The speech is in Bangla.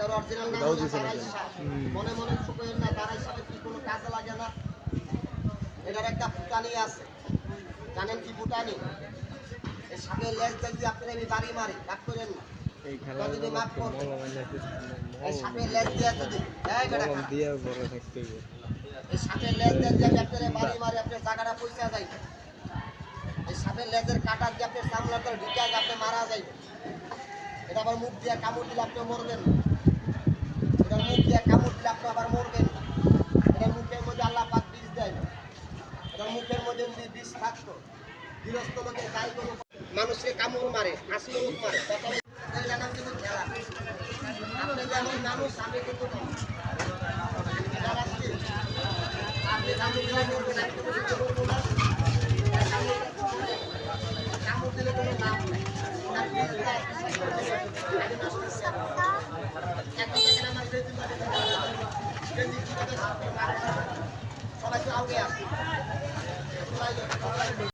এটার অরিজিনাল নাম হলো তারাইশা। মনে মনে শুকোয়েন না, তারাইশা কি কোনো কাজে লাগে না। এটার একটা ফুটানি আছে, জানেন কি ফুটানি? এই সাপের লেজ যদি আপনারা আমি বাড়ি মারি, রাগ করেন না। এই খেলা যদি মাপ করবেন, এই সাপের লেজ দিয়ে যদি এই সাপের লেজ দিয়ে যদি আপনারা বাড়ি মারি, আপনার জায়গাটা পয়সা যাইবে। এই সাপের লেজের কাটা দিয়ে আপনার চামড়াটা ঢুকে আপনি মারা যাইবে। এটা আবার মুখ দিয়ে কামড় দিলে আপনি মরবেন না। এটার মুখ দিয়ে কামড় দিলে আপনি আবার মরবেন না। এটার মুখের মধ্যে আল্লাহ পাক বিষ দেয় না। এটার মুখের মধ্যে যদি বিষ থাকতো, গৃহস্থ লোকের গায়ে কোনো মানুষকে কামড় মারে, হাসি রোগ মারে, এটার নাম কিন্তু খেলা। আপনি যেমন মানুষ, আমি কিন্তু আপনি কামড় দিলে মরবেন, আমি কিন্তু মরবো না। কামড় দিলে কোনো লাভ নেই। সবাই তো আগে আসে।